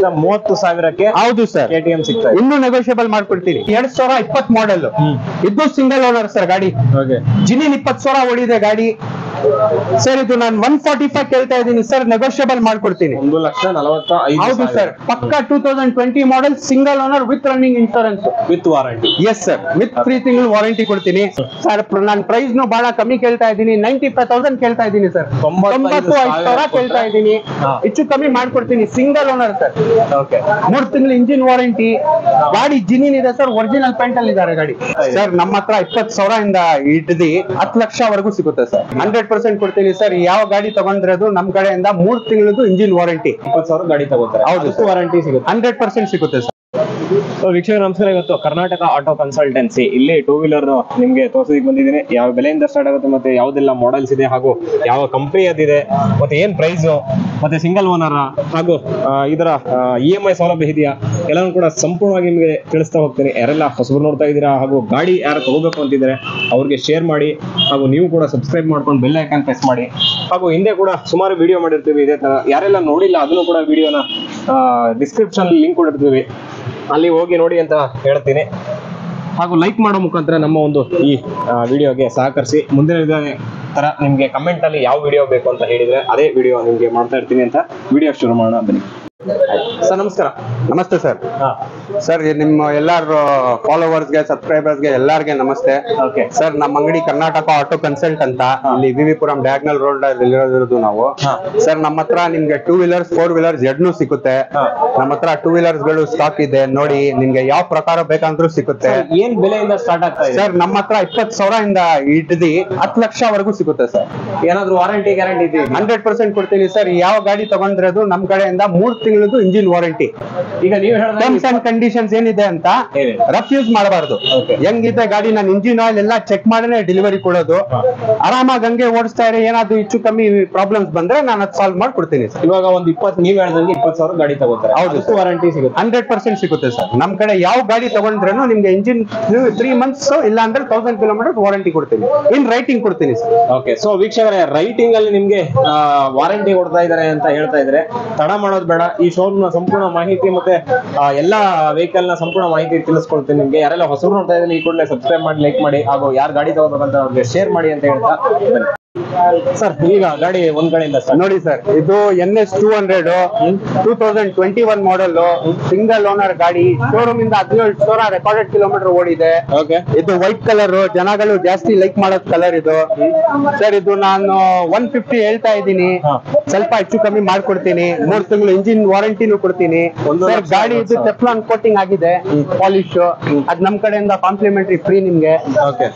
1,30,000ಕ್ಕೆ ಹೌದು sir, KTM ಸಿಗ್ತಾ ಇದೆ. ಇನ್ನೂ ನೆಗೋಷಿಯಬಲ್ ಮಾಡ್ಕೊಡ್ತೀನಿ. 2020 ಮಾಡೆಲ್, ಇದು ಸಿಂಗಲ್ ಓನರ್ ಸರ್ ಗಾಡಿ. ಜಿನಿನ್ 20,000 ಓಡಿದೆ ಗಾಡಿ ಸರ್. ಇದು ನಾನು 145 ಕೇಳ್ತಾ ಇದ್ದೀನಿ ಸರ್, ನೆಗೋಷಿಯಬಲ್ ಮಾಡ್ಕೊಡ್ತೀನಿ. 1,45,000. ಹೌದು ಸರ್, ಪಕ್ಕ 2020 model, single owner with running insurance with warranty. Yes sir, with 3 ತಿಂಗಳು ವಾರಂಟಿ ಕೊಡ್ತೀನಿ ಸರ್. ನಾನು ಪ್ರೈಸ್ ನು ಬಹಳ ಕಮ್ಮಿ ಕೇಳ್ತಾ ಇದ್ದೀನಿ, 95,000 ಕೇಳ್ತಾ ಇದ್ದೀನಿ ಸರ್. 95,000 ಕೇಳ್ತಾ ಇದ್ದೀನಿ, ಹೆಚ್ಚು ಕಮ್ಮಿ ಮಾಡ್ಕೊಡ್ತೀನಿ. ಸಿಂಗಲ್ ಓನರ್ ಸರ್, 3 ತಿಂಗಳು ಇಂಜಿನ್ ವಾರಂಟಿ. ಗಾಡಿ ಜಿನಿನ್ ಇದೆ ಸರ್, ಒರಿಜಿನಲ್ ಪೇಂಟ್ ಅಲ್ಲಿ ಇದ್ದಾರೆ ಗಾಡಿ ಸರ್. ನಮ್ಮ ಹತ್ರ 20,000 ಇಂದ ಹಿಡಿದು 10 ಲಕ್ಷವರೆಗೂ ಸಿಗುತ್ತೆ ಸರ್. 100% ಕೊಡ್ತೀನಿ ಸರ್. ಯಾವ ಗಾಡಿ ತಗೊಂಡ್ರದು ನಮ್ ಕಡೆಯಿಂದ 3 ತಿಂಗಳದ್ದು ಇಂಜಿನ್ ವಾರಂಟಿ. 20,000 ಗಾಡಿ ತಗೋತಾರೆ. ಹೌದು, ವಾರಂಟಿ ಸಿಗುತ್ತೆ. 100% ಸಿಗುತ್ತೆ ಸರ್. ವೀಕ್ಷಕರು ನಮಸ್ಕಾರ. ಇವತ್ತು ಕರ್ನಾಟಕ ಆಟೋ ಕನ್ಸಲ್ಟೆನ್ಸಿ ಇಲ್ಲಿ 2 ವೀಲರ್ ನಿಮ್ಗೆ ತೋರಿಸೋದಕ್ಕೆ ಬಂದಿದ್ದೀನಿ. ಯಾವ ಬೆಲೆಯಿಂದ ಸ್ಟಾರ್ಟ್ ಆಗುತ್ತೆ, ಮತ್ತೆ ಯಾವ್ದೆಲ್ಲ ಮಾಡೆಲ್ಸ್ ಇದೆ, ಹಾಗೂ ಯಾವ ಕಂಪನಿ ಅದಿದೆ, ಮತ್ತೆ ಏನ್ ಪ್ರೈಸ್, ಮತ್ತೆ ಸಿಂಗಲ್ ಓನರ್, ಹಾಗೂ ಇದರ EMI ಸೌಲಭ್ಯ ಇದೆಯಾ, ಎಲ್ಲಾನು ಕೂಡ ಸಂಪೂರ್ಣವಾಗಿ ನಿಮಗೆ ತಿಳಿಸ್ತಾ ಹೋಗ್ತೀನಿ. ಯಾರೆಲ್ಲ ಹೊಸಬರು ನೋಡ್ತಾ ಇದ್ದೀರಾ ಹಾಗೂ ಗಾಡಿ ಯಾರು ತಗೋಬೇಕು ಅಂತಿದ್ದಾರೆ ಅವ್ರಿಗೆ ಶೇರ್ ಮಾಡಿ, ಹಾಗೂ ನೀವು ಕೂಡ ಸಬ್ಸ್ಕ್ರೈಬ್ ಮಾಡ್ಕೊಂಡು ಬೆಲ್ ಐಕಾನ್ ಪ್ರೆಸ್ ಮಾಡಿ. ಹಾಗೂ ಹಿಂದೆ ಕೂಡ ಸುಮಾರು ವಿಡಿಯೋ ಮಾಡಿರ್ತೀವಿ ಇದೇ ತರ. ಯಾರೆಲ್ಲ ನೋಡಿಲ್ಲ ಅದನ್ನು ಕೂಡ ವಿಡಿಯೋನ ಡಿಸ್ಕ್ರಿಪ್ಷನ್ ಲಿಂಕ್ ಕೊಟ್ಟಿರ್ತೀವಿ, ಅಲ್ಲಿ ಹೋಗಿ ನೋಡಿ ಅಂತ ಹೇಳ್ತೀನಿ. ಹಾಗೂ ಲೈಕ್ ಮಾಡೋ ಮುಖಾಂತರ ನಮ್ಮ ಒಂದು ಈ ವಿಡಿಯೋಗೆ ಸಹಕರಿಸಿ. ಮುಂದಿನ ತರ ನಿಮ್ಗೆ ಕಮೆಂಟ್ ಅಲ್ಲಿ ಯಾವ ವಿಡಿಯೋ ಬೇಕು ಅಂತ ಹೇಳಿದ್ರೆ ಅದೇ ವಿಡಿಯೋ ನಿಮ್ಗೆ ಮಾಡ್ತಾ ಇರ್ತೀನಿ ಅಂತ ವಿಡಿಯೋ ಶುರು ಮಾಡೋಣ ಬನ್ನಿ. ಸರ್ ನಮಸ್ಕಾರ. ನಮಸ್ತೆ ಸರ್. ಸರ್, ನಿಮ್ಮ ಎಲ್ಲಾರು ಫಾಲೋವರ್ಸ್ಗೆ, ಸಬ್ಸ್ಕ್ರೈಬರ್ಸ್ಗೆ ಎಲ್ಲಾರ್ಗೆ ನಮಸ್ತೆ. ಸರ್, ನಮ್ಮ ಅಂಗಡಿ ಕರ್ನಾಟಕ ಆಟೋ ಕನ್ಸಲ್ಟ್ ಅಂತ ಇಲ್ಲಿ ವಿವಿಪುರಂ ಡಯಾಗ್ನಲ್ ರೋಡ್ ಇರೋದು ನಾವು. ಸರ್, ನಮ್ಮ ಹತ್ರ ನಿಮ್ಗೆ 2 ವೀಲರ್ಸ್ 4 ವೀಲರ್ಸ್ ಎರಡ್ನು ಸಿಗುತ್ತೆ. ನಮ್ಮ ಹತ್ರ 2 ವೀಲರ್ಸ್ ಗಳು ಸ್ಟಾಕ್ ಇದೆ. ನೋಡಿ, ನಿಮ್ಗೆ ಯಾವ ಪ್ರಕಾರ ಬೇಕಂದ್ರೂ ಸಿಗುತ್ತೆ. ಏನ್ ಬೆಲೆಯಿಂದ ಸ್ಟಾರ್ಟ್ ಆಗ್ತಾ ಇದೆ ಸರ್? ನಮ್ಮ ಹತ್ರ 20,000 ಇಂದ ಹಿಡಿದು 10 ಲಕ್ಷವರೆಗೂ ಸಿಗುತ್ತೆ ಸರ್. ಏನಾದ್ರು ವಾರಂಟಿ ಗ್ಯಾರಂಟಿ ಇದೆ? 100% ಕೊಡ್ತೀನಿ ಸರ್. ಯಾವ ಗಾಡಿ ತಗೊಂಡ್ರದು ನಮ್ ಕಡೆಯಿಂದ 3 ತಿಂಗಳದ್ದು ಇಂಜಿನ್ ವಾರಂಟಿ. ಈಗ ನೀವು ಟರ್ಮ್ಸ್ ಅಂಡ್ ಕಂಡೀಷನ್ಸ್ ಏನಿದೆ ಅಂತ ರೆಫ್ಯೂಸ್ ಮಾಡಬಾರ್ದು. ಹೆಂಗಿದೆ ಗಾಡಿ, ನಾನು ಇಂಜಿನ್ ಆಯಿಲ್ ಎಲ್ಲ ಚೆಕ್ ಮಾಡಿನೇ ಡೆಲಿವರಿ ಕೊಡೋದು. ಆರಾಮಾಗಿ ಹಂಗೆ ಓಡಿಸ್ತಾ ಇರಿ. ಏನಾದ್ರು ಹೆಚ್ಚು ಕಮ್ಮಿ ಪ್ರಾಬ್ಲಮ್ಸ್ ಬಂದ್ರೆ ನಾನು ಅದು ಸಾಲ್ವ್ ಮಾಡ್ಕೊಡ್ತೀನಿ ಸರ್. ಇವಾಗ ಒಂದು 20 ನೀವು ಹೇಳ್ದಂಗೆ 20,000 ಗಾಡಿ ತಗೋತಾರೆ. ಹೌದು, ವಾರಂಟಿ ಸಿಗುತ್ತೆ. 100% ಸಿಗುತ್ತೆ ಸರ್. ನಮ್ ಕಡೆ ಯಾವ ಗಾಡಿ ತಗೊಂಡ್ರೇನು ನಿಮ್ಗೆ ಇಂಜಿನ್ 3 ಮಂತ್ಸ್ ಇಲ್ಲ ಅಂದ್ರೆ 1000 ಕಿಲೋಮೀಟರ್ ವಾರಂಟಿ ಕೊಡ್ತೀನಿ. ಇನ್ ರೈಟಿಂಗ್ ಕೊಡ್ತೀನಿ ಸರ್. ಓಕೆ, ಸೊ ವೀಕ್ಷಕರೇ, ರೈಟಿಂಗ್ ಅಲ್ಲಿ ನಿಮ್ಗೆ ವಾರಂಟಿ ಕೊಡ್ತಾ ಇದಾರೆ ಅಂತ ಹೇಳ್ತಾ ಇದ್ರೆ ತಡ ಮಾಡೋದು ಬೇಡ. ಈ ಶೋರೂಮ್ ನ ಸಂಪೂರ್ಣ ಮಾಹಿತಿ ಮತ್ತೆ ಎಲ್ಲಾ ವೆಹಿಕಲ್ ನ ಸಂಪೂರ್ಣ ಮಾಹಿತಿ ತಿಳಿಸ್ಕೊಡ್ತೀನಿ ನಿಮ್ಗೆ. ಯಾರೆಲ್ಲ ಹೊಸಬ್ರು ನೋಡ್ತಾ ಇದ್ರೆ ಈ ಕೂಡಲೇ ಸಬ್ಸ್ಕ್ರೈಬ್ ಮಾಡಿ, ಲೈಕ್ ಮಾಡಿ, ಹಾಗೂ ಯಾರು ಗಾಡಿ ತಗೋಬೇಕಂತ ಅವ್ರಿಗೆ ಶೇರ್ ಮಾಡಿ ಅಂತ ಹೇಳ್ತಾ ಸರ್, ಈಗ ಗಾಡಿ ಒಂದ್ ಕಡೆಯಿಂದ ನೋಡಿ ಸರ್, ಇದು NS 200 2021 ಮಾಡೆಲ್, ಸಿಂಗಲ್ ಓನರ್ ಗಾಡಿ. ಶೋರೂಮ್ ಇಂದ 17,000 ರೆಕಾರ್ಡೆಡ್ ಕಿಲೋಮೀಟರ್ ಓಡಿದೆ. ಇದು ವೈಟ್ ಕಲರ್, ಜನಗಳು ಜಾಸ್ತಿ ಲೈಕ್ ಮಾಡೋದ್ ಕಲರ್ ಇದು ಸರ್. ಇದು ನಾನು 150 ಹೇಳ್ತಾ ಇದ್ದೀನಿ, ಸ್ವಲ್ಪ ಹೆಚ್ಚು ಕಮ್ಮಿ ಮಾಡ್ಕೊಡ್ತೀನಿ. 3 ತಿಂಗಳು ಇಂಜಿನ್ ವಾರಂಟಿನೂ ಕೊಡ್ತೀನಿ ಸರ್. ಗಾಡಿ ಇದು ಟೆಫ್ಲಾನ್ ಕೋಟಿಂಗ್ ಆಗಿದೆ, ಪಾಲಿಶ್. ಅದ್ ನಮ್ ಕಡೆಯಿಂದ ಕಾಂಪ್ಲಿಮೆಂಟರಿ ಫ್ರೀ ನಿಮ್ಗೆ.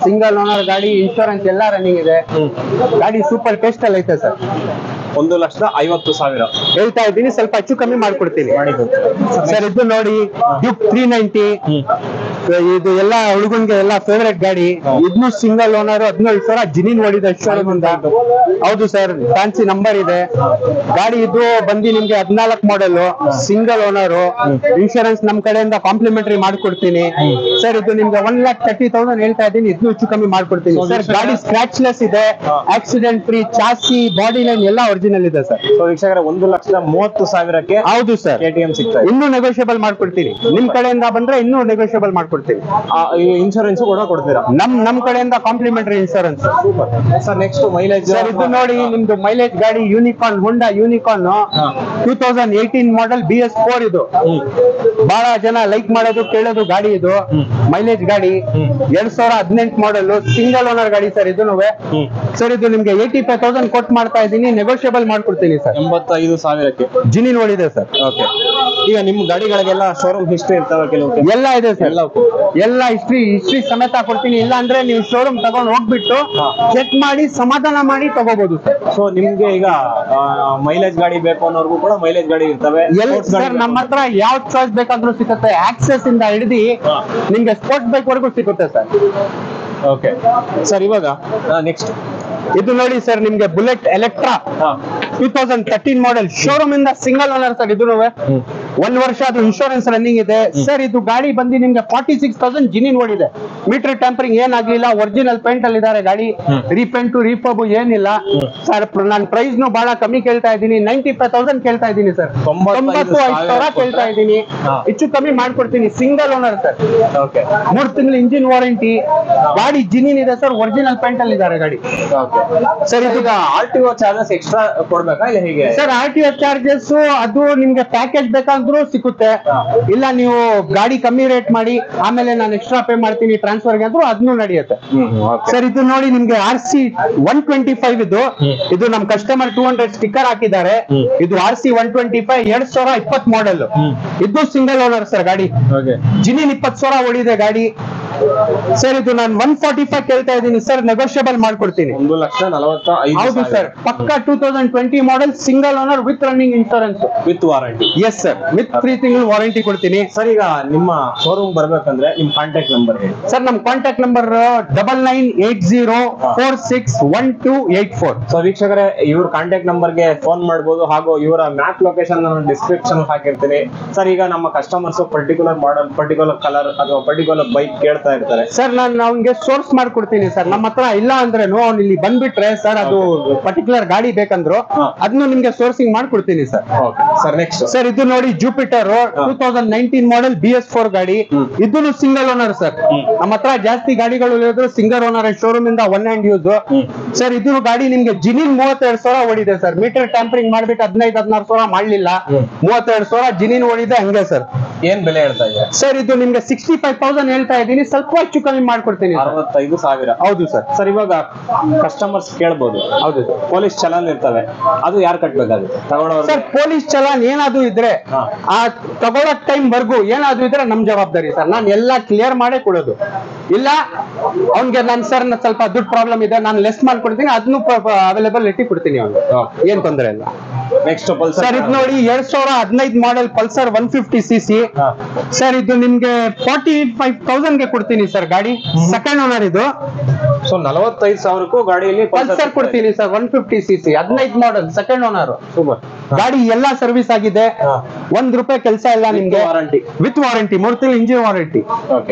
ಸಿಂಗಲ್ ಓನರ್ ಗಾಡಿ, ಇನ್ಶೂರೆನ್ಸ್ ಎಲ್ಲ ರನ್ನಿಂಗ್ ಇದೆ. ಗಾಡಿ ಸೂಪರ್ ಟೆಸ್ಟ್ ಅಲ್ಲಿ ಐತೆ ಸರ್. 1,50,000 ಹೇಳ್ತಾ ಇದ್ದೀನಿ, ಸ್ವಲ್ಪ ಹೆಚ್ಚು ಕಮ್ಮಿ ಮಾಡ್ಕೊಡ್ತೀನಿ ಸರ್. ಇದು ನೋಡಿ, ಡ್ಯೂಕ್ 390. ಇದು ಎಲ್ಲ ಹುಡುಗನ್ಗೆ ಎಲ್ಲ ಫೇವರೇಟ್ ಗಾಡಿ. ಇದನ್ನು ಸಿಂಗಲ್ ಓನರ್, 17,000 ಜಿನಿನ್ ಓಡಿದೆ ಶೋರೂಮ್ ಇಂದ. ಹೌದು ಸರ್, ಫ್ಯಾನ್ಸಿ ನಂಬರ್ ಇದೆ ಗಾಡಿ. ಇದು ಬಂದು ನಿಮ್ಗೆ 14 ಮಾಡೆಲ್, ಸಿಂಗಲ್ ಓನರ್, ಇನ್ಶೂರೆನ್ಸ್ ನಮ್ ಕಡೆಯಿಂದ ಕಾಂಪ್ಲಿಮೆಂಟರಿ ಮಾಡ್ಕೊಡ್ತೀನಿ ಸರ್. ಇದು ನಿಮ್ಗೆ 1,30,000 ಹೇಳ್ತಾ ಇದ್ದೀನಿ, ಇದನ್ನು ಹೆಚ್ಚು ಕಮ್ಮಿ ಮಾಡ್ಕೊಡ್ತೀನಿ ಸರ್. ಗಾಡಿ ಸ್ಕ್ರಾಚ್ಲೆಸ್ ಇದೆ, accident free, chassis, body line ಎಲ್ಲ ಒರಿಜಿನಲ್ ಇದೆ ಸರ್. ವೀಕ್ಷಕರೇ, 1,30,000ಕ್ಕೆ ಹೌದು ಸರ್, KTM ಸಿಗ್ತಾ ಇದೆ. ಇನ್ನೂ ನೆಗೋಷಿಯಬಲ್ ಮಾಡ್ಕೊಡ್ತೀನಿ. ನಿಮ್ ಕಡೆಯಿಂದ ಬಂದ್ರೆ ಇನ್ನೂ ನೆಗೋಷಿಯಬಲ್ ಮಾಡ್ಕೊಡ್ತೀನಿ. ಇನ್ಶೂರೆನ್ಸ್ ಕೂಡ ಕೊಡ್ತೀರಾ? ನಮ್ ಕಡೆಯಿಂದ complementary insurance. Sir, next mileage sir, ಇದು ನೋಡಿ ನಿಮ್ದು ಮೈಲೇಜ್ ಗಾಡಿ ಯೂನಿಕಾರ್ನ್, ಹೋಂಡಾ ಯೂನಿಕಾರ್ನ್ 2018 ಮಾಡೆಲ್ BS4. ಇದು ಬಹಳ ಜನ ಲೈಕ್ ಮಾಡೋದು, ಕೇಳೋದು ಗಾಡಿ. ಇದು ಮೈಲೇಜ್ ಗಾಡಿ, 2018 ಮಾಡೆಲ್, ಸಿಂಗಲ್ ಓನರ್ ಗಾಡಿ ಸರ್. ಇದೂ ಸರ್, ಇದು ನಿಮ್ಗೆ 85,000 ಕೊಟ್ಟು ಮಾಡ್ತಾ ಇದ್ದೀನಿ, ನೆಗೋಷಿಯಬಲ್ ಮಾಡ್ಕೊಡ್ತೀನಿ ಸರ್. 85,000ಕ್ಕೆ ಜಿನಿನ್ ಓಡಿದೆ ಸರ್. ಓಕೆ, ಈಗ ನಿಮ್ ಗಾಡಿಗಳಿಗೆಲ್ಲ ಶೋರೂಮ್ ಹಿಸ್ಟ್ರಿ ಇರ್ತಾವ ಕೆಲವು? ಎಲ್ಲ ಇದೆ ಸರ್, ಎಲ್ಲ ಹಿಸ್ಟ್ರಿ ಸಮೇತ ಕೊಡ್ತೀನಿ. ಇಲ್ಲ ಅಂದ್ರೆ ನೀವು ಶೋರೂಮ್ ತಗೊಂಡ್ ಹೋಗ್ಬಿಟ್ಟು ಚೆಕ್ ಮಾಡಿ ಸಮಾಧಾನ ಮಾಡಿ ತಗೋಬಹುದು ಸರ್. ಸೊ ನಿಮ್ಗೆ ಈಗ ಮೈಲೇಜ್ ಗಾಡಿ ಬೇಕು ಅನ್ನೋರ್ಗು ಕೂಡ ಮೈಲೇಜ್ ಗಾಡಿ ಇರ್ತವೆ ಸರ್. ನಮ್ಮ ಹತ್ರ ಯಾವ ಚಾಯ್ಸ್ ಬೇಕಾದ್ರೂ ಸಿಗುತ್ತೆ. ಆಕ್ಸೆಸ್ ಇಂದ ಹಿಡಿದು ನಿಮ್ಗೆ ಸ್ಪೋರ್ಟ್ಸ್ ಬೈಕ್ ವರೆಗೂ ಸಿಗುತ್ತೆ ಸರ್. ಓಕೆ ಸರ್, ಇವಾಗ ನೆಕ್ಸ್ಟ್ ಇದು ನೋಡಿ ಸರ್, ನಿಮ್ಗೆ ಬುಲೆಟ್ ಎಲೆಕ್ಟ್ರಾ 2013 ಮಾಡೆಲ್, ಶೋರೂಮ್ ಇಂದ ಸಿಂಗಲ್ ಓನರ್ ಸರ್. ಇದು 1 ವರ್ಷ ಅದು ಇನ್ಶೂರೆನ್ಸ್ ರನ್ನಿಂಗ್ ಇದೆ ಸರ್. ಇದು ಗಾಡಿ ಬಂದು ನಿಮ್ಗೆ 46,000 ಜಿನಿನ್ ಓಡಿದೆ. ಮೀಟರ್ ಟ್ಯಾಂಪರಿಂಗ್ ಏನಾಗ್ಲಿಲ್ಲ, ಒರಿಜಿನಲ್ ಪೇಂಟ್ ಅಲ್ಲಿ ಇದಾರೆ ಗಾಡಿ. ರೀಪೇಂಟ್ ರೀಫಬ್ ಏನಿಲ್ಲ ಸರ್. ನಾನು ಪ್ರೈಸ್ ನು ಬಹಳ ಕಮ್ಮಿ ಕೇಳ್ತಾ ಇದ್ದೀನಿ, 95,000 ಕೇಳ್ತಾ ಇದ್ದೀನಿ ಸರ್. 95,000 ಕೇಳ್ತಾ ಇದ್ದೀನಿ, ಹೆಚ್ಚು ಕಮ್ಮಿ ಮಾಡ್ಕೊಡ್ತೀನಿ. Single owner sir. 3 ತಿಂಗಳು ಇಂಜಿನ್ ವಾರಂಟಿ, ಗಾಡಿ ಜಿನಿನ್ ಇದೆ ಸರ್, ಒರಿಜಿನಲ್ ಪೇಂಟ್ ಅಲ್ಲಿ ಇದಾರೆ ಗಾಡಿ. ಸರ್ ಇದೀಗ RTO ಚಾರ್ಜಸ್ ಎಕ್ಸ್ಟ್ರಾ ಕೊಡ್ಬೇಕಾ ಇಲ್ಲ ಹೇಗೆ ಸರ್? RTO ಚಾರ್ಜಸ್ ಅದು ನಿಮ್ಗೆ ಪ್ಯಾಕೇಜ್ ಬೇಕಾದ್ರೂ ಸಿಗುತ್ತೆ, ಇಲ್ಲ ನೀವು ಗಾಡಿ ಕಮ್ಮಿ ರೇಟ್ ಮಾಡಿ ಆಮೇಲೆ ನಾನು ಎಕ್ಸ್ಟ್ರಾ ಪೇ ಮಾಡ್ತೀನಿ ಟ್ರಾನ್ಸ್ಫರ್ಗೆ ಅಂದ್ರೂ ಅದನ್ನು ನಡೆಯುತ್ತೆ ಸರ್. ಇದು ನೋಡಿ ನಿಮ್ಗೆ RC 125 ಇದು ನಮ್ ಕಸ್ಟಮರ್ 200 ಸ್ಟಿಕ್ಕರ್ ಹಾಕಿದ್ದಾರೆ. ಇದು RC 125 2020 ಮಾಡೆಲ್. ಇದು ಸಿಂಗಲ್ ಓನರ್ ಸರ್ ಗಾಡಿ. ಜಿನಿನ್ 20,000 ಓಡಿದೆ ಗಾಡಿ ಸರ್. ಇದು ನಾನು 145 ಕೇಳ್ತಾ ಇದ್ದೀನಿ ಸರ್, ನೆಗೋಷಿಯಬಲ್ ಮಾಡ್ಕೊಡ್ತೀನಿ. 1,45,000. ಹೌದು ಸರ್, ಪಕ್ಕ 2020 model, single owner with running insurance with warranty. Yes sir, with 3 ತಿಂಗಳು ವಾರಂಟಿ ಕೊಡ್ತೀನಿ ಸರ್. ಈಗ ನಿಮ್ಮ ಶೋರೂಮ್ ಬರ್ಬೇಕಂದ್ರೆ ನಿಮ್ ಕಾಂಟ್ಯಾಕ್ಟ್ ನಂಬರ್ ಹೇಳಿ ಸರ್. ನಮ್ ಕಾಂಟ್ಯಾಕ್ಟ್ ನಂಬರ್ 9980461284. ಸೊ ವೀಕ್ಷಕರೇ, ಇವ್ರ ಕಾಂಟ್ಯಾಕ್ಟ್ ನಂಬರ್ಗೆ ಫೋನ್ ಮಾಡಬಹುದು, ಹಾಗೂ ಇವರ ಮ್ಯಾಪ್ ಲೊಕೇಶನ್ ಡಿಸ್ಕ್ರಿಪ್ಷನ್ ಹಾಕಿರ್ತೀನಿ ಸರ್. ಈಗ ನಮ್ಮ customers particular model, particular colour ಅಥವಾ ಪರ್ಟಿಕ್ಯುಲರ್ ಬೈಕ್ ಕೇಳ್ತಾ ಇರ್ತಾರೆ ಸರ್. ನಾನು ಅವ್ನಿಗೆ ಸೋರ್ಸ್ ಮಾಡ್ಕೊಡ್ತೀನಿ ಸರ್. ನಮ್ಮ ಹತ್ರ ಇಲ್ಲ ಅಂದ್ರೇನು ಅವ್ನು ಇಲ್ಲಿ ಬಂದ್ಬಿಟ್ರೆ ಸರ್, ಅದು ಪರ್ಟಿಕ್ಯುಲರ್ ಗಾಡಿ ಬೇಕಂದ್ರು ಅದನ್ನು ನಿಮ್ಗೆ ಸೋರ್ಸಿಂಗ್ ಮಾಡ್ಕೊಡ್ತೀನಿ ಸರ್. ಸರ್ ನೆಕ್ಸ್ಟ್ ಸರ್, ಇದು ನೋಡಿ ಜುಪಿಟರ್ 2019 ಮಾಡೆಲ್ BS4 ಗಾಡಿ. ಇದನ್ನು ಸಿಂಗಲ್ ಓನರ್ ಸರ್. ನಮ್ಮ ಹತ್ರ ಜಾಸ್ತಿ ಗಾಡಿಗಳು ಇರೋದು ಸಿಂಗಲ್ ಓನರ್, ಶೋರೂಮ್ ಇಂದ 1 ಹ್ಯಾಂಡ್ ಯೂಸ್ ಸರ್. ಇದು ಗಾಡಿ ನಿಮ್ಗೆ ಜಿನಿನ್ 32,000 ಓಡಿದೆ ಸರ್. ಮೀಟರ್ ಟ್ಯಾಂಪರಿಂಗ್ ಮಾಡ್ಬಿಟ್ಟು 15,000-16,000 ಮಾಡ್ಲಿಲ್ಲ, 32,000 ಜಿನಿನ್ ಓಡಿದೆ ಹಂಗೆ ಸರ್. ಏನ್ ಬೆಲೆ ಹೇಳ್ತಾ ಇದ್ದಾರೆ ಸರ್? ಇದು ನಿಮ್ಗೆ 65,000 ಹೇಳ್ತಾ ಇದ್ದೀನಿ, ಸ್ವಲ್ಪ ಹೆಚ್ಚು ಕಮ್ಮಿ ಮಾಡ್ಕೊಡ್ತೀನಿ. 65,000. ಹೌದು ಸರ್. ಸರ್, ಇವಾಗ ಕಸ್ಟಮರ್ಸ್ ಕೇಳ್ಬೋದು, ಹೌದು ಪೊಲೀಸ್ ಚಲನ್ ಇರ್ತವೆ, ಅದು ಯಾರು ಕಟ್ಬೇಕಾಗುತ್ತೆ ತಗೊಳ್ಳೋರು? ಸರ್, ಪೊಲೀಸ್ ಚಲಾನ್ ಏನಾದ್ರು ಇದ್ರೆ ಆ ತಗೊಳ್ಳೋ ಟೈಮ್ ವರ್ಗು ಏನಾದ್ರು ಇದ್ರೆ ನಮ್ ಜವಾಬ್ದಾರಿ ಸರ್. ನಾನು ಎಲ್ಲ ಕ್ಲಿಯರ್ ಮಾಡೇ ಕೊಡೋದು. ಇಲ್ಲ ಅವ್ನ್ಗೆ ನನ್ ಸರ್ ಸ್ವಲ್ಪ ದುಡ್ಡು ಪ್ರಾಬ್ಲಮ್ ಇದೆ, ನಾನು ಲೆಸ್ ಮಾಡ್ಕೊಡ್ತೀನಿ, ಅದನ್ನು ಅವೈಲೇಬಲಿಟಿ ಕೊಡ್ತೀನಿ ಅವ್ನು, ಏನ್ ತೊಂದರೆ ಇಲ್ಲ. ನೆಕ್ಸ್ಟ್ ಪಲ್ಸರ್ ಸರ್, ಇದು ನೋಡಿ 2015 ಮಾಡೆಲ್ ಪಲ್ಸರ್ 150cc ಸರ್. ಇದು ನಿಮ್ಗೆ 45,000 ಕೊಡ್ತೀನಿ ಸರ್ ಗಾಡಿ. ಸೆಕೆಂಡ್ ಓನರ್ ಇದು. ಸೊ 45,000ಕ್ಕೂ ಗಾಡಿಯಲ್ಲಿ ಪಲ್ಸರ್ ಕೊಡ್ತೀನಿ sir. 150cc 15 model, second owner. Super. ಗಾಡಿ ಎಲ್ಲಾ ಸರ್ವಿಸ್ ಆಗಿದೆ, ₹1 ಕೆಲಸ ಇಲ್ಲ ನಿಮ್ಗೆ, ವಾರಂಟಿ ವಿತ್ ವಾರಂಟಿ, 3 ತಿಂಗಳು ಇಂಜಿನ್ ವಾರಂಟಿ.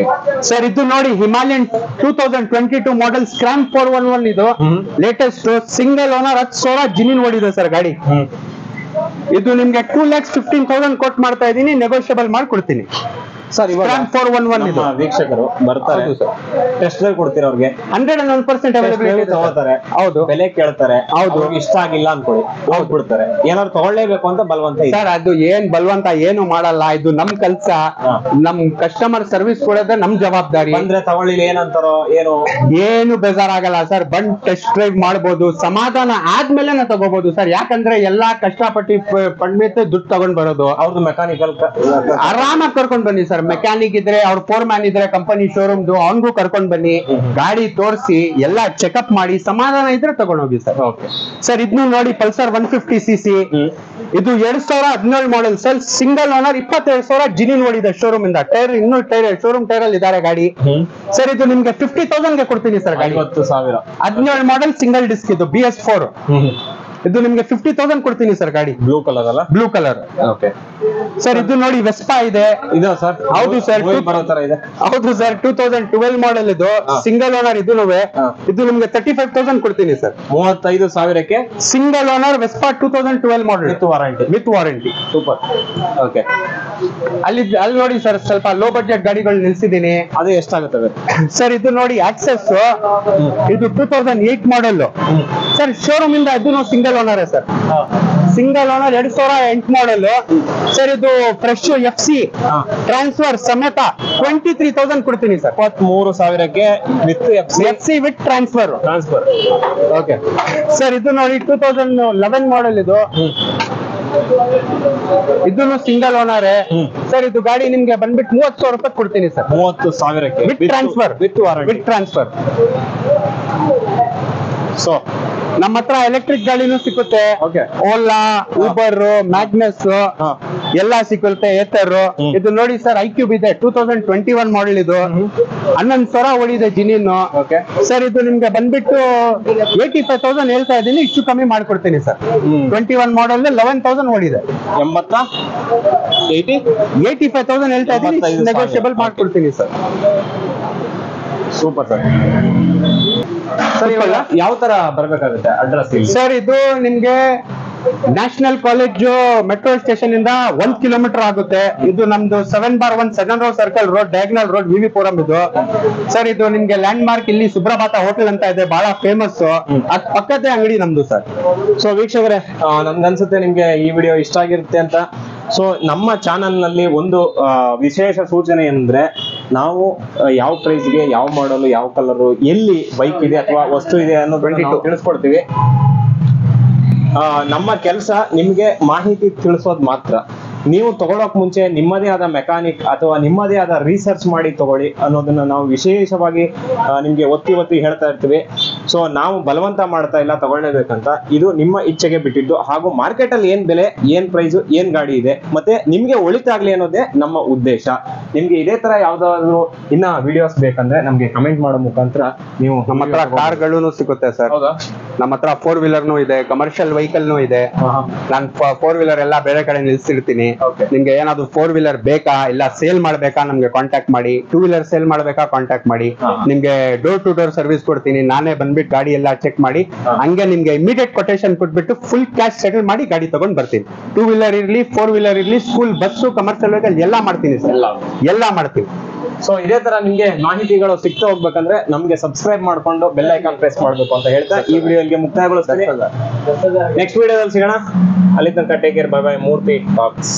ಸರ್, ಇದು ನೋಡಿ ಹಿಮಾಲಯನ್ 2022 ಮಾಡೆಲ್ ಸ್ಕ್ರಾಮ್ 411 ಇದು ಲೇಟೆಸ್ಟ್, ಸಿಂಗಲ್ ಓನರ್, 10,000 ಜಿನಿನ್ ಓಡಿದೆ ಸರ್ ಗಾಡಿ. ಇದು ನಿಮ್ಗೆ 2,15,000 ಕೊಟ್ಟು ಮಾಡ್ತಾ ಇದೀನಿ, ನೆಗೋಷಿಯಬಲ್ ಮಾಡ್ಕೊಡ್ತೀನಿ ಸರ್. ಇವಾಗ 411 ವೀಕ್ಷಕರು ಬರ್ತಾರೆ, ಟೆಸ್ಟ್ ಡ್ರೈವ್ ಕೊಡ್ತೀರಾ ಅವ್ರಿಗೆ? 101% ಅವೈಲಬಿಲಿಟಿ ತಗೋತಾರೆ. ಹೌದು, ಬೆಲೆ ಕೇಳ್ತಾರೆ. ಹೌದು, ಇಷ್ಟ ಆಗಿಲ್ಲ ಅನ್ಕೊಳ್ಳಿ, ಬಿಡ್ತಾರೆ. ಏನಾದ್ರು ತಗೊಳ್ಳೇಬೇಕು ಅಂತ ಬಲವಂತ ಸರ್? ಅದು ಏನ್ ಬಲವಂತ ಏನು ಮಾಡಲ್ಲ, ಇದು ನಮ್ ಕೆಲ್ಸ. ನಮ್ ಕಸ್ಟಮರ್ ಸರ್ವಿಸ್ ಕೊಡೋದೇ ನಮ್ ಜವಾಬ್ದಾರಿ. ಅಂದ್ರೆ ತಗೊಳ್ಳಿಲ್ಲ ಏನಂತಾರೋ ಏನು ಬೇಜಾರಾಗಲ್ಲ ಸರ್. ಬಂದ್ ಟೆಸ್ಟ್ ಡ್ರೈವ್ ಮಾಡ್ಬೋದು, ಸಮಾಧಾನ ಆದ್ಮೇಲೆ ತಗೋಬಹುದು ಸರ್. ಯಾಕಂದ್ರೆ ಎಲ್ಲಾ ಕಷ್ಟಪಟ್ಟು ಪಂಡ್ಮೇತೆ ದುಡ್ಡು ತಗೊಂಡ್ ಬರೋದು. ಅವ್ರದ್ದು ಮೆಕ್ಯಾನಿಕಲ್ ಆರಾಮಾಗಿ ಕರ್ಕೊಂಡ್ ಬನ್ನಿ ಸರ್. ಮೆಕ್ಯಾನಿಕ್ ಇದ್ರೆ, ಅವ್ರ ಫೋರ್ ಮ್ಯಾನ್ ಇದ್ರೆ ಕಂಪನಿ ಶೋರೂಮ್ದು, ಅವನ್ಗೂ ಕರ್ಕೊಂಡ್ ಬನ್ನಿ, ಗಾಡಿ ತೋರಿಸಿ ಎಲ್ಲ ಚೆಕ್ಅಪ್ ಮಾಡಿ, ಸಮಾಧಾನ ಇದ್ರೆ ತಗೊಂಡೋಗಿ ಸರ್. ಸರ್, ಇದನ್ನು ನೋಡಿ ಪಲ್ಸರ್ 150cc ಇದು 2017 model sir. Single owner, 22,000 genuine ಓಡಿದೆ ಶೋರೂಮ್ ಇಂದ. ಟೈರ್ ಇನ್ನೂ ಶೋರೂಮ್ ಟೈರ್ ಅಲ್ಲಿ ಇದಾರೆ ಗಾಡಿ ಸರ್. ಇದು ನಿಮ್ಗೆ 50,000 ಕೊಡ್ತೀನಿ ಸರ್ ಗಾಡಿ. 50,000. 17 ಮಾಡೆಲ್ ಸಿಂಗಲ್ ಡಿಸ್ಕ್ ಇದು BS4. ಇದು ನಿಮ್ಗೆ 50,000 ಕೊಡ್ತೀನಿ ಸರ್ ಗಾಡಿ. ಬ್ಲೂ ಕಲರ್ ಅಲ್ಲ? Blue colour. ಸರ್, ಇದು ನೋಡಿ ವೆಸ್ಪಾ ಇದೆ. ಇದು ಸರ್? ಹೌದು ಸರ್, ಬರೋ ತರ ಇದೆ. ಹೌದು ಸರ್, 2012 ಮಾಡೆಲ್ ಇದು, ಸಿಂಗಲ್ ಓನರ್. ಇದು ನಿಮ್ಗೆ 35,000 ಕೊಡ್ತೀನಿ ಸರ್. 35,000ಕ್ಕೆ single owner Vespa 2012 model with warranty. Super. Okay. ಅಲ್ಲಿ ನೋಡಿ ಸರ್, ಸ್ವಲ್ಪ ಲೋ ಬಡ್ಜೆಟ್ ಗಾಡಿಗಳು ನಿಲ್ಸಿದೀನಿ. ಅದು ಎಷ್ಟಾಗುತ್ತದೆ ಸರ್? ಇದು ನೋಡಿ ಆಕ್ಸೆಸ್, ಇದು 2008 ಮಾಡೆಲ್ ಸರ್. ಶೋರೂಮ್ ಇಂದ ಇದು single owner sir. Single owner 2008 model sir. ಇದು ಫ್ರೆಶ್ FC ಟ್ರಾನ್ಸ್ಫರ್ ಸಮೇತ 23,000 ಕೊಡ್ತೀನಿ ಸರ್. 23,000ಕ್ಕೆ with FC with transfer. Okay sir, ಇದು ನೋಡಿ 2011 ಮಾಡೆಲ್ ಇದು. ಇದನ್ನು ಸಿಂಗಲ್ ಓನರ್ ಸರ್. ಇದು ಗಾಡಿ ನಿಮ್ಗೆ ಬಂದ್ಬಿಟ್ಟು 30,000 ರೂಪಾಯಿ ಕೊಡ್ತೀನಿ ಸರ್. 30,000ಕ್ಕೆ with transfer. With warranty. With transfer. So ನಮ್ಮ ಹತ್ರ ಎಲೆಕ್ಟ್ರಿಕ್ ಗಾಡಿನೂ ಸಿಕ್ಕುತ್ತೆ, Okay. ಓಲಾ, ಊಬರ್, ಮ್ಯಾಗ್ನಸ್ ಎಲ್ಲ ಸಿಕ್ಕುತ್ತೆ, ಏತರ್. ಇದು ನೋಡಿ ಸರ್, ಐಕ್ಯೂಬ್ ಇದೆ, 2021 ಮಾಡೆಲ್ ಇದು, 11,000 ಓಡಿದೆ ಜಿನಿನ್. ಸರ್ ಇದು ನಿಮ್ಗೆ ಬಂದ್ಬಿಟ್ಟು 85,000 ಹೇಳ್ತಾ ಇದ್ದೀನಿ, ಇಷ್ಟು ಕಮ್ಮಿ ಮಾಡ್ಕೊಡ್ತೀನಿ ಸರ್. 21 ಮಾಡೆಲ್ 11,000 ಓಡಿದೆ. 85,000 ಹೇಳ್ತಾ ಇದ್ದೀನಿ, ನೆಗೋಷಿಯಬಲ್ ಮಾಡ್ಕೊಡ್ತೀನಿ ಸರ್. Super sir. ಸರ್ ಇವಾಗ ಯಾವ ತರ ಬರ್ಬೇಕಾಗುತ್ತೆ ಅಡ್ರೆಸ್? ಸರ್ ಇದು ನಿಮ್ಗೆ ನ್ಯಾಷನಲ್ ಕಾಲೇಜು ಮೆಟ್ರೋ ಸ್ಟೇಷನ್ ಇಂದ 1 ಕಿಲೋಮೀಟರ್ ಆಗುತ್ತೆ. ಇದು ನಮ್ದು 7/1 second road circle road, diagonal road, ವಿವಿ ಪುರಂ ಇದು. ಸರ್ ಇದು ನಿಮ್ಗೆ ಲ್ಯಾಂಡ್ ಮಾರ್ಕ್ ಇಲ್ಲಿ ಸುಬ್ರಭಾತ ಹೋಟೆಲ್ ಅಂತ ಇದೆ, ಬಹಳ ಫೇಮಸ್. ಅದ್ ಪಕ್ಕದೇ ಅಂಗಡಿ ನಮ್ದು ಸರ್. ಸೊ ವೀಕ್ಷಕರೇ, ನನ್ಗನ್ಸುತ್ತೆ ನಿಮ್ಗೆ ಈ ವಿಡಿಯೋ ಇಷ್ಟ ಆಗಿರುತ್ತೆ ಅಂತ. ಸೊ ನಮ್ಮ ಚಾನಲ್ ನಲ್ಲಿ ಒಂದು ವಿಶೇಷ ಸೂಚನೆ ಅಂದ್ರೆ, ನಾವು ಯಾವ ಪ್ರೈಸ್ಗೆ ಯಾವ ಮಾಡಲ್, ಯಾವ ಕಲರ್, ಎಲ್ಲಿ ಬೈಕ್ ಇದೆ ಅಥವಾ ವಸ್ತು ಇದೆ ಅನ್ನೋದನ್ನ ನಾವು ತಿಳಿಸ್ಕೊಡ್ತೀವಿ. ನಮ್ಮ ಕೆಲಸ ನಿಮ್ಗೆ ಮಾಹಿತಿ ತಿಳಿಸೋದು ಮಾತ್ರ. ನೀವು ತಗೊಳಕ್ ಮುಂಚೆ ನಿಮ್ಮದೇ ಆದ ಮೆಕ್ಯಾನಿಕ್ ಅಥವಾ ನಿಮ್ಮದೇ ಆದ ರಿಸರ್ಚ್ ಮಾಡಿ ತಗೊಳ್ಳಿ ಅನ್ನೋದನ್ನ ನಾವು ವಿಶೇಷವಾಗಿ ನಿಮ್ಗೆ ಒತ್ತಿ ಹೇಳ್ತಾ ಇರ್ತೀವಿ. ಸೊ ನಾವು ಬಲವಂತ ಮಾಡ್ತಾ ಇಲ್ಲ ತಗೊಳ್ಳೇಬೇಕಂತ, ಇದು ನಿಮ್ಮ ಇಚ್ಛೆಗೆ ಬಿಟ್ಟಿದ್ದು. ಹಾಗೂ ಮಾರ್ಕೆಟ್ ಅಲ್ಲಿ ಏನ್ ಬೆಲೆ, ಏನ್ ಪ್ರೈಸ್, ಏನ್ ಗಾಡಿ ಇದೆ, ಮತ್ತೆ ನಿಮ್ಗೆ ಒಳಿತಾಗ್ಲಿ ಅನ್ನೋದೇ ನಮ್ಮ ಉದ್ದೇಶ. ನಿಮ್ಗೆ ಇದೇ ತರ ಯಾವ್ದಾದ್ರು ಇನ್ನ ವಿಡಿಯೋಸ್ ಬೇಕಂದ್ರೆ ನಮ್ಗೆ ಕಮೆಂಟ್ ಮಾಡೋ ಮುಖಾಂತರ ನೀವು. ನಮ್ಮ ಹತ್ರ ಕಾರ್ಗಳು ಸಿಗುತ್ತೆ ಸರ್. ನಮ್ಮ ಹತ್ರ 4 ವೀಲರ್ನು ಇದೆ, ಕಮರ್ಷಿಯಲ್ ವೆಹಿಕಲ್ನು ಇದೆ. ನಾನು 4 ವೀಲರ್ ಎಲ್ಲ ಬೇರೆ ಕಡೆ ನಿಲ್ಸಿರ್ತೀನಿ. ನಿಮ್ಗೆ ಏನಾದ್ರು 4 ವೀಲರ್ ಬೇಕಾ, ಇಲ್ಲ ಸೇಲ್ ಮಾಡ್ಬೇಕಾ, ನಮ್ಗೆ ಕಾಂಟ್ಯಾಕ್ಟ್ ಮಾಡಿ. 2 ವೀಲರ್ ಸೇಲ್ ಮಾಡ್ಬೇಕಾ ಕಾಂಟ್ಯಾಕ್ಟ್ ಮಾಡಿ. ನಿಮ್ಗೆ ಡೋರ್ ಟು ಡೋರ್ ಸರ್ವಿಸ್ ಕೊಡ್ತೀನಿ, ನಾನೇ ಬಂದ್ಬಿಟ್ಟು ಗಾಡಿ ಎಲ್ಲ ಚೆಕ್ ಮಾಡಿ ಹಂಗೆ ನಿಮ್ಗೆ ಇಮಿಡಿಯೇಟ್ ಕೊಟೇಶನ್ ಕೊಟ್ಬಿಟ್ಟು ಫುಲ್ ಕ್ಯಾಶ್ ಸೆಟಲ್ ಮಾಡಿ ಗಾಡಿ ತಗೊಂಡ್ ಬರ್ತೀನಿ. 2 ವೀಲರ್ ಇರ್ಲಿ, 4 ವೀಲರ್ ಇರ್ಲಿ, ಸ್ಕೂಲ್ ಬಸ್ಸು, ಕಮರ್ಷಿಯಲ್ ವೆಹಿಕಲ್ ಎಲ್ಲ ಮಾಡ್ತೀನಿ ಸರ್, ಎಲ್ಲ ಮಾಡ್ತೀನಿ. ಸೊ ಇದೇ ತರ ನಿಮ್ಗೆ ಮಾಹಿತಿಗಳು ಸಿಗ್ತಾ ಹೋಗ್ಬೇಕಂದ್ರೆ ನಮ್ಗೆ ಸಬ್ಸ್ಕ್ರೈಬ್ ಮಾಡ್ಕೊಂಡು ಬೆಲ್ ಐಕಾನ್ ಪ್ರೆಸ್ ಮಾಡ್ಬೇಕು ಅಂತ ಹೇಳ್ತಾ ಈ ವಿಡಿಯೋಗೆ ಮುಕ್ತಾಯಗೊಳಿಸ್ತೀನಿ. ನೆಕ್ಸ್ಟ್ ವಿಡಿಯೋದಲ್ಲಿ ಸಿಗೋಣ. ಅಲ್ಲಿ ತನಕ ಟೇಕ್ ಕೇರ್, ಬೈ ಬೈ. ಮೂರ್ತಿ ಟಾಕ್ಸ್.